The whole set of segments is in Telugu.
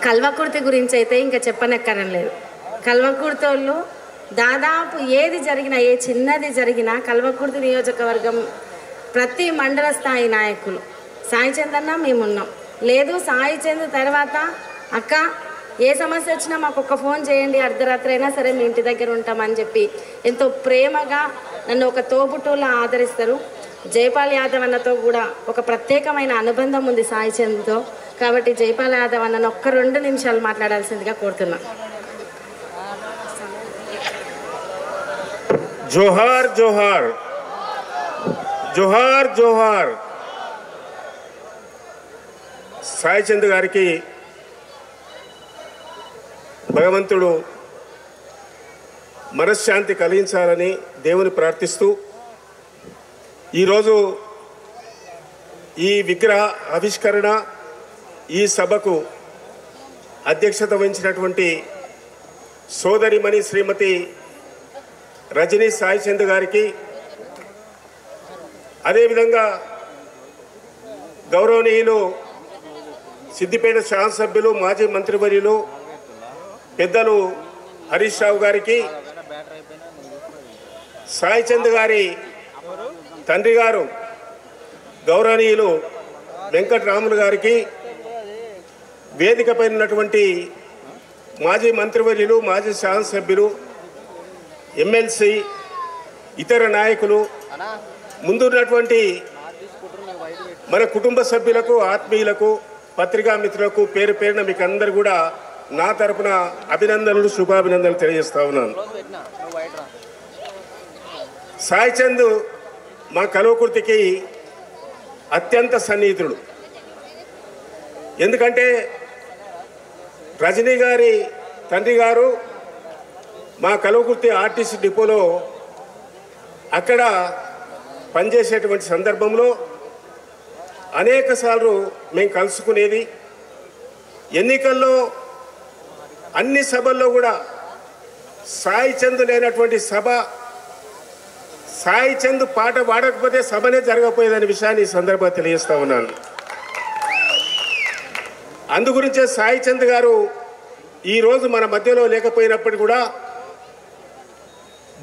కల్వకుర్తి గురించి అయితే ఇంకా చెప్పనక్కరం లేదు. కల్వకుర్తి వాళ్ళు దాదాపు ఏది జరిగినా, ఏ చిన్నది జరిగినా కల్వకుర్తి నియోజకవర్గం ప్రతి మండల స్థాయి నాయకులు సాయి చంద్ అన్న మేమున్నాం. లేదు సాయి చంద్ తర్వాత అక్క ఏ సమస్య వచ్చినా మాకు ఒక్క ఫోన్ చేయండి, అర్ధరాత్రి అయినా సరే మీ ఇంటి దగ్గర ఉంటామని చెప్పి ఎంతో ప్రేమగా నన్ను ఒక తోబుట్టులా ఆదరిస్తారు. జైపాల్ యాదవ్ అన్నతో కూడా ఒక ప్రత్యేకమైన అనుబంధం ఉంది సాయి చంద్తో. కాబట్టి జైపాల్ యాదవ్ అన్నను ఒక్క 2 నిమిషాలు మాట్లాడాల్సిందిగా కోరుతున్నా. జోహార్ జోహార్ జోహార్ జోహార్. సాయి చంద్ గారికి భగవంతుడు మనశ్శాంతి కలిగించాలని దేవుని ప్రార్థిస్తూ ఈరోజు ఈ విగ్రహ ఆవిష్కరణ ఈ సభకు అధ్యక్షత వహించినటువంటి సోదరిమణి శ్రీమతి రజనీ సాయి చంద్ గారికి, అదేవిధంగా గౌరవనీయులు సిద్దిపేట శాసనసభ్యులు మాజీ మంత్రివర్యులు పెద్దలు హరీష్ రావు గారికి, సాయి చంద్ గారి తండ్రి గారు గౌరవనీయులు వెంకటరాములు గారికి, వేదికపై ఉన్నటువంటి మాజీ మంత్రివర్యులు మాజీ శాసనసభ్యులు ఎమ్మెల్సీ ఇతర నాయకులు, ముందున్నటువంటి మన కుటుంబ సభ్యులకు ఆత్మీయులకు పత్రికా మిత్రులకు పేరు పేరున మీకు అందరు కూడా నా తరపున అభినందనలు శుభాభినందనలు తెలియజేస్తా ఉన్నాను. సాయి చంద్ మా కల్వకుర్తికి అత్యంత సన్నిహితుడు. ఎందుకంటే రజనీ గారి తండ్రి గారు మా కల్వకుర్తి ఆర్టీసీ డిపోలో అక్కడ పనిచేసేటువంటి సందర్భంలో అనేక సార్లు మేము కలుసుకునేది. ఎన్నికల్లో అన్ని సభల్లో కూడా సాయి చంద్ లేనటువంటి సభ, సాయి చంద్ పాట పాడకపోతే సభనే జరగకపోయేదనే విషయాన్ని ఈ సందర్భంగా తెలియజేస్తా ఉన్నాను. అందుగురించే సాయి చంద్ గారు ఈరోజు మన మధ్యలో లేకపోయినప్పటికీ కూడా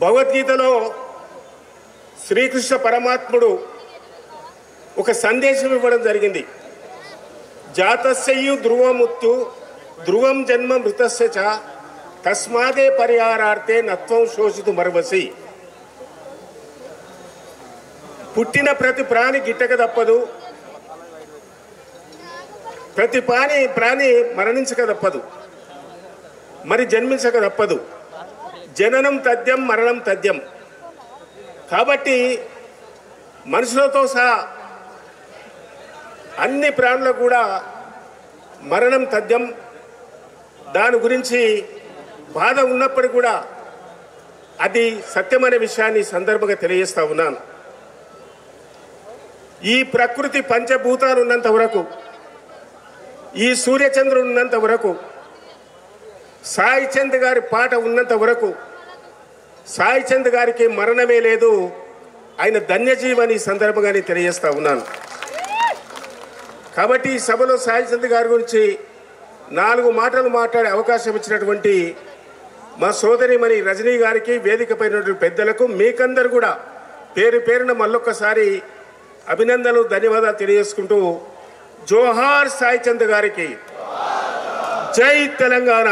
భగవద్గీతలో శ్రీకృష్ణ పరమాత్ముడు ఒక సందేశం ఇవ్వడం జరిగింది. జాతస్యు ధ్రువముత్యు ధ్రువం జన్మ మృతస్య చ తస్మాదే పరిహారార్థే నత్వం శోషితు మరవసి. పుట్టిన ప్రతి ప్రాణి గిట్టక తప్పదు, ప్రతి ప్రాణి మరణించక తప్పదు, మరి జన్మించక తప్పదు. జననం తథ్యం మరణం తథ్యం. కాబట్టి మనుషులతో సహా అన్ని ప్రాణులకు కూడా మరణం తథ్యం. దాని గురించి బాధ ఉన్నప్పటికీ కూడా అది సత్యమనే విషయాన్ని సందర్భంగా తెలియజేస్తా ఉన్నాను. ఈ ప్రకృతి పంచభూతాలు ఉన్నంత వరకు, ఈ సూర్యచంద్రుడు ఉన్నంత వరకు, సాయి చంద్ గారి పాట ఉన్నంత వరకు సాయి చంద్ గారికి మరణమే లేదు. ఆయన ధన్యజీవని సందర్భంగా తెలియజేస్తా ఉన్నాను. కాబట్టి ఈ సభలో సాయి చంద్ గారి గురించి 4 మాటలు మాట్లాడే అవకాశం ఇచ్చినటువంటి మా సోదరిమణి రజనీ గారికి, వేదికపై ఉన్నటువంటి పెద్దలకు, మీకందరూ కూడా పేరు పేరున మళ్ళొక్కసారి అభినందనలు ధన్యవాదాలు తెలియజేసుకుంటూ జోహార్ సాయి చంద్ గారికి, జై తెలంగాణ.